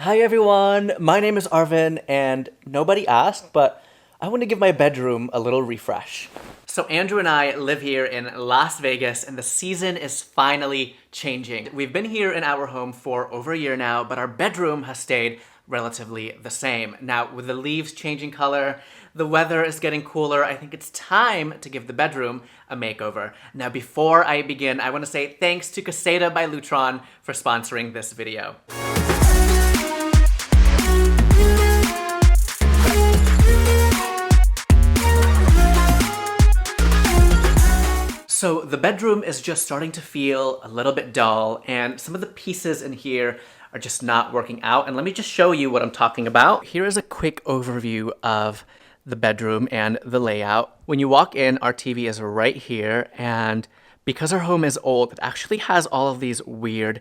Hi everyone, my name is Arvin and nobody asked, but I want to give my bedroom a little refresh. So Andrew and I live here in Las Vegas and the season is finally changing. We've been here in our home for over a year now, but our bedroom has stayed relatively the same. Now with the leaves changing color, the weather is getting cooler, I think it's time to give the bedroom a makeover. Now before I begin, I want to say thanks to Caseta by Lutron for sponsoring this video. So the bedroom is just starting to feel a little bit dull and some of the pieces in here are just not working out. And let me just show you what I'm talking about. Here is a quick overview of the bedroom and the layout. When you walk in, our TV is right here, and because our home is old, it actually has all of these weird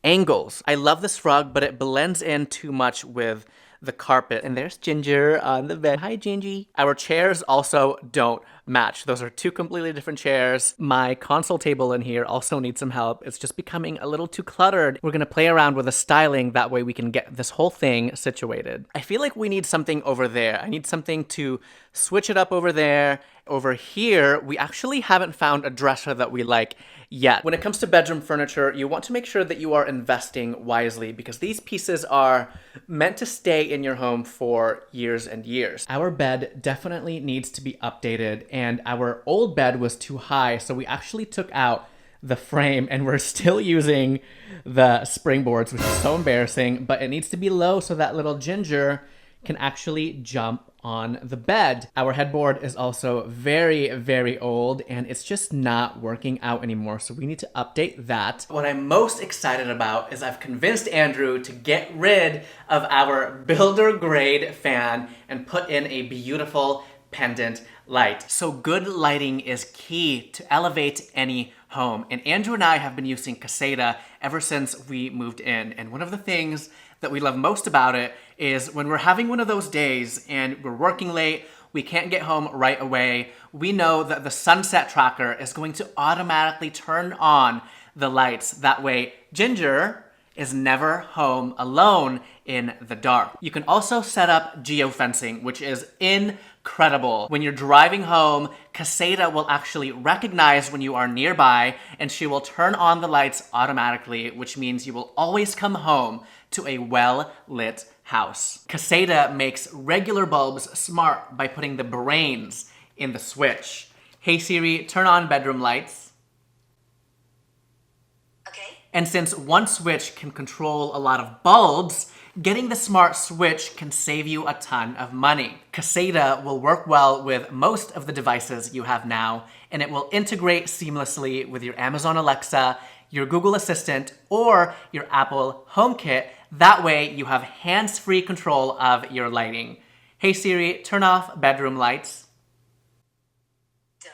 angles. I love this rug, but it blends in too much with the carpet. And there's Ginger on the bed. Hi, Gingy. Our chairs also don't match. Those are two completely different chairs. My console table in here also needs some help. It's just becoming a little too cluttered. We're gonna play around with the styling. That way we can get this whole thing situated. I feel like we need something over there. I need something to switch it up over there. Over here, we actually haven't found a dresser that we like yet. When it comes to bedroom furniture, you want to make sure that you are investing wisely because these pieces are meant to stay in your home for years and years. Our bed definitely needs to be updated, and our old bed was too high, so we actually took out the frame and we're still using the springboards, which is so embarrassing, but it needs to be low so that little Ginger can actually jump on the bed. Our headboard is also very, very old and it's just not working out anymore, so we need to update that. What I'm most excited about is I've convinced Andrew to get rid of our builder grade fan and put in a beautiful pendant light. So good lighting is key to elevate any home, and Andrew and I have been using Caseta ever since we moved in, and one of the things that we love most about it is when we're having one of those days and we're working late, we can't get home right away, we know that the sunset tracker is going to automatically turn on the lights. That way, Ginger is never home alone in the dark. You can also set up geofencing, which is incredible. When you're driving home, Caseta will actually recognize when you are nearby and she will turn on the lights automatically, which means you will always come home to a well-lit house. Caseta makes regular bulbs smart by putting the brains in the switch. Hey Siri, turn on bedroom lights. Okay. And since one switch can control a lot of bulbs, getting the smart switch can save you a ton of money. Caseta will work well with most of the devices you have now, and it will integrate seamlessly with your Amazon Alexa, your Google Assistant, or your Apple HomeKit. That way you have hands-free control of your lighting. Hey Siri, turn off bedroom lights. Done.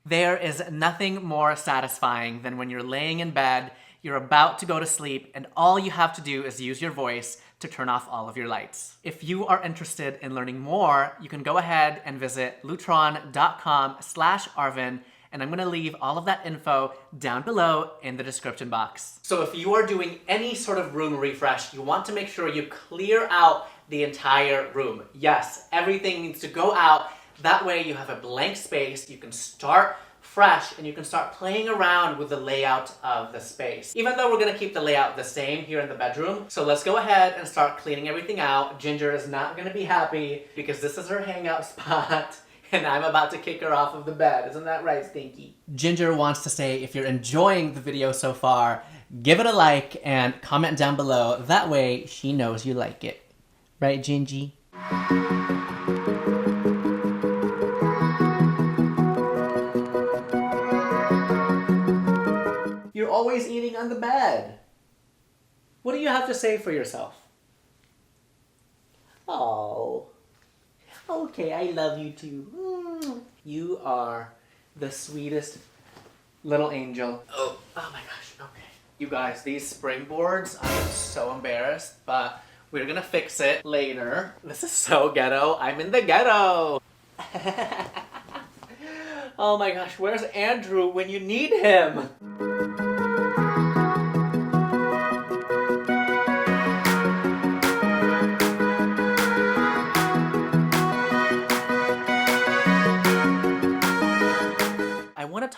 There is nothing more satisfying than when you're laying in bed, you're about to go to sleep, and all you have to do is use your voice to turn off all of your lights. If you are interested in learning more, you can go ahead and visit lutron.com/Arvin, and I'm gonna leave all of that info down below in the description box. So if you are doing any sort of room refresh, you want to make sure you clear out the entire room. Yes, everything needs to go out. That way you have a blank space, you can start fresh, and you can start playing around with the layout of the space. Even though we're gonna keep the layout the same here in the bedroom, so let's go ahead and start cleaning everything out. Ginger is not gonna be happy because this is her hangout spot. And I'm about to kick her off of the bed. Isn't that right, Stinky? Ginger wants to say if you're enjoying the video so far, give it a like and comment down below. That way she knows you like it. Right, Gingy? You're always eating on the bed. What do you have to say for yourself? Oh. Okay, I love you too. You are the sweetest little angel. Oh my gosh, okay. You guys, these springboards, I am so embarrassed, but we're gonna fix it later. This is so ghetto. I'm in the ghetto. Oh my gosh, where's Andrew when you need him?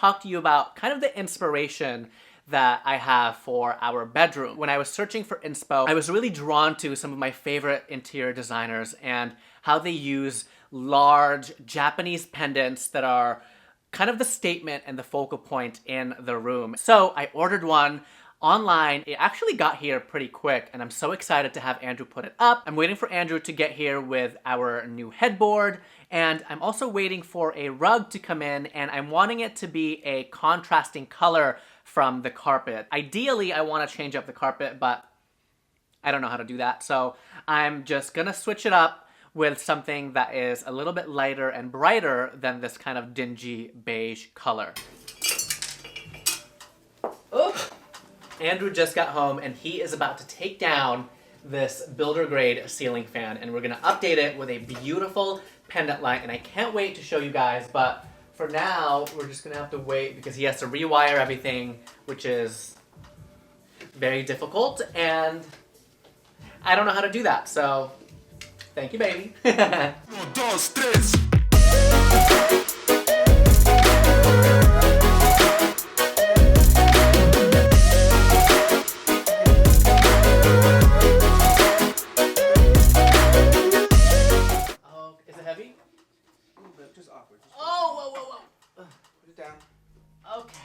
talk to you about kind of the inspiration that I have for our bedroom. When I was searching for inspo, I was really drawn to some of my favorite interior designers and how they use large Japanese pendants that are kind of the statement and the focal point in the room. So I ordered one online. It actually got here pretty quick, and I'm so excited to have Andrew put it up. I'm waiting for Andrew to get here with our new headboard, and I'm also waiting for a rug to come in, and I'm wanting it to be a contrasting color from the carpet. Ideally, I want to change up the carpet, but I don't know how to do that. So I'm just gonna switch it up with something that is a little bit lighter and brighter than this kind of dingy beige color. Oh, Andrew just got home and he is about to take down this builder grade ceiling fan, and we're gonna update it with a beautiful pendant light, and I can't wait to show you guys, but for now, we're just gonna have to wait because he has to rewire everything, which is very difficult, and I don't know how to do that, so thank you, baby. Oh, is it heavy? Just awkward. Oh, whoa. Put it down. Okay.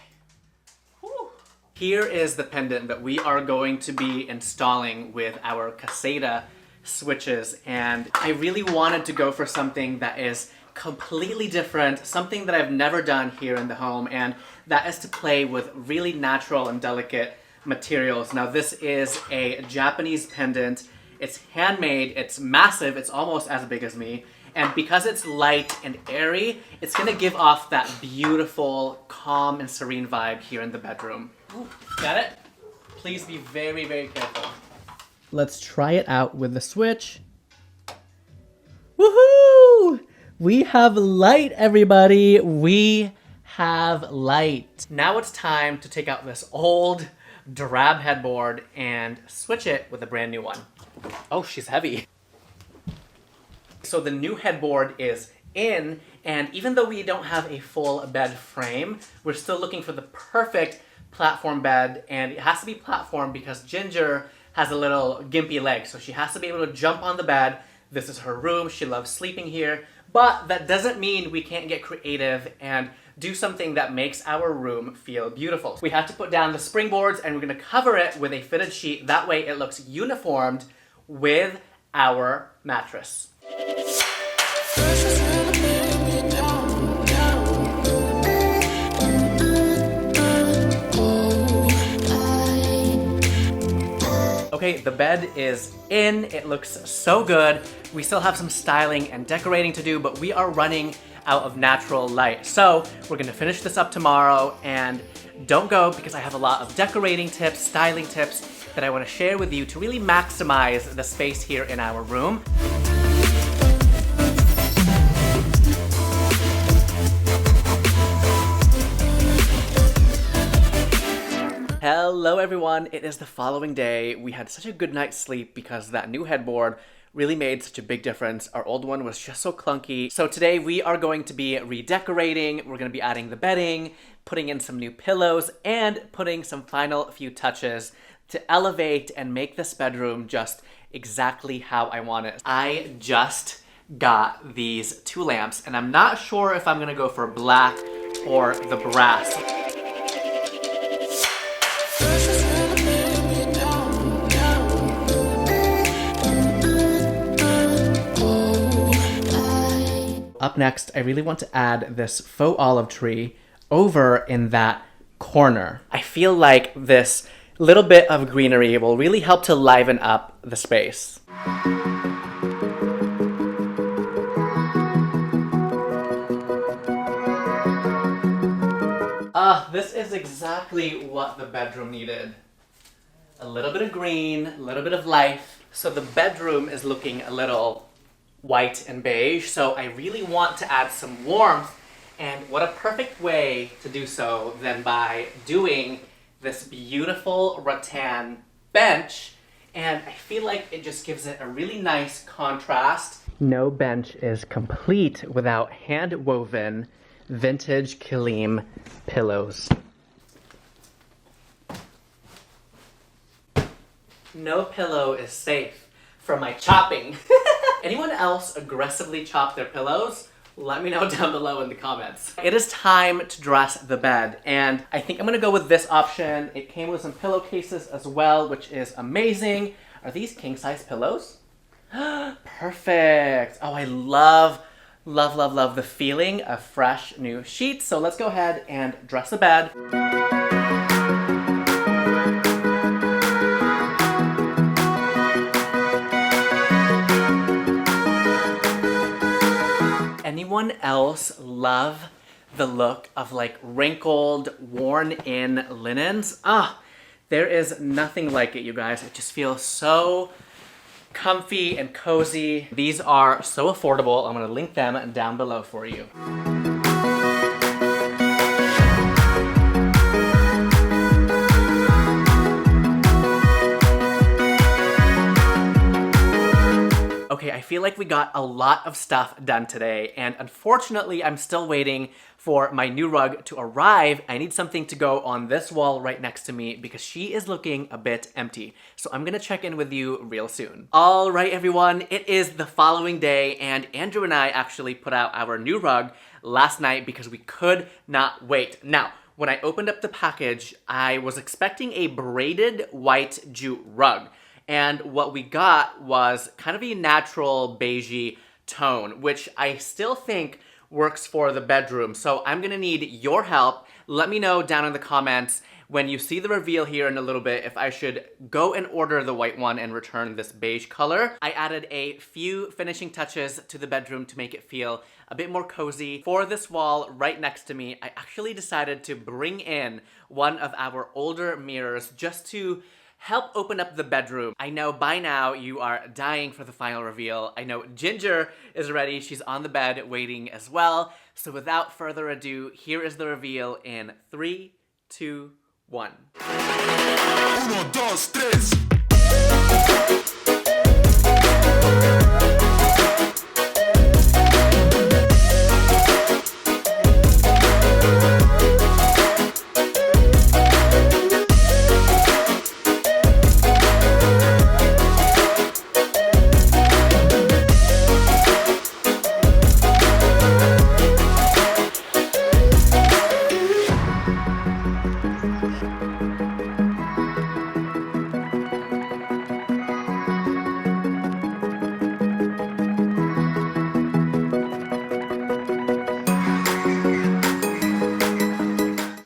Whew. Here is the pendant that we are going to be installing with our Caseta switches, and I really wanted to go for something that is completely different, something that I've never done here in the home, and that is to play with really natural and delicate materials. Now this is a Japanese pendant. It's handmade, it's massive, it's almost as big as me, and because it's light and airy, it's gonna give off that beautiful, calm and serene vibe here in the bedroom. Ooh, got it? Please be very, very careful. Let's try it out with the switch. Woohoo! We have light, everybody. We have light. Now it's time to take out this old drab headboard and switch it with a brand new one. Oh, she's heavy. So the new headboard is in, and even though we don't have a full bed frame, we're still looking for the perfect platform bed, and it has to be platform because Ginger has a little gimpy leg, so she has to be able to jump on the bed. This is her room, she loves sleeping here, but that doesn't mean we can't get creative and do something that makes our room feel beautiful. We have to put down the springboards, and we're gonna cover it with a fitted sheet, that way it looks uniformed with our mattress. Okay, the bed is in. It looks so good. We still have some styling and decorating to do, but we are running out of natural light. So we're gonna finish this up tomorrow, and don't go because I have a lot of decorating tips, styling tips that I wanna share with you to really maximize the space here in our room. Hello everyone, it is the following day. We had such a good night's sleep because that new headboard really made such a big difference. Our old one was just so clunky. So today we are going to be redecorating. We're going to be adding the bedding, putting in some new pillows, and putting some final few touches to elevate and make this bedroom just exactly how I want it. I just got these two lamps, and I'm not sure if I'm going to go for black or the brass. Up next, I really want to add this faux olive tree over in that corner. I feel like this little bit of greenery will really help to liven up the space. This is exactly what the bedroom needed. A little bit of green, a little bit of life. So the bedroom is looking a little white and beige, so I really want to add some warmth, and what a perfect way to do so than by doing this beautiful rattan bench, and I feel like it just gives it a really nice contrast. No bench is complete without hand-woven vintage Kilim pillows. No pillow is safe from my chopping. Anyone else aggressively chop their pillows? Let me know down below in the comments. It is time to dress the bed, and I think I'm gonna go with this option. It came with some pillowcases as well, which is amazing. Are these king-size pillows? Perfect. Oh, I love the feeling of fresh new sheets. So let's go ahead and dress the bed. Anyone else love the look of like wrinkled, worn-in linens? There is nothing like it, you guys. It just feels so comfy and cozy. These are so affordable. I'm gonna link them down below for you. Okay, I feel like we got a lot of stuff done today, and unfortunately, I'm still waiting for my new rug to arrive. I need something to go on this wall right next to me because she is looking a bit empty. So I'm gonna check in with you real soon. All right, everyone, it is the following day, and Andrew and I actually put out our new rug last night because we could not wait. Now, when I opened up the package, I was expecting a braided white jute rug. And what we got was kind of a natural beigey tone, which I still think works for the bedroom. So I'm gonna need your help. Let me know down in the comments when you see the reveal here in a little bit if I should go and order the white one and return this beige color. I added a few finishing touches to the bedroom to make it feel a bit more cozy. For this wall right next to me, I actually decided to bring in one of our older mirrors just to help open up the bedroom. I know by now you are dying for the final reveal. I know Ginger is ready. She's on the bed waiting as well. So without further ado, here is the reveal in 3, 2, 1. 1, 2, 3.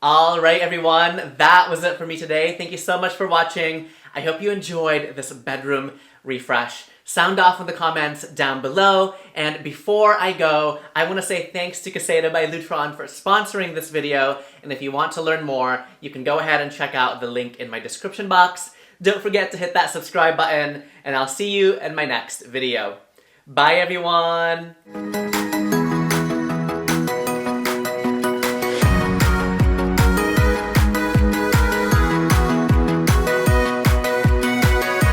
All right, everyone, that was it for me today. Thank you so much for watching. I hope you enjoyed this bedroom refresh. Sound off in the comments down below. And before I go, I want to say thanks to Caseta by Lutron for sponsoring this video. And if you want to learn more, you can go ahead and check out the link in my description box. Don't forget to hit that subscribe button, and I'll see you in my next video. Bye, everyone.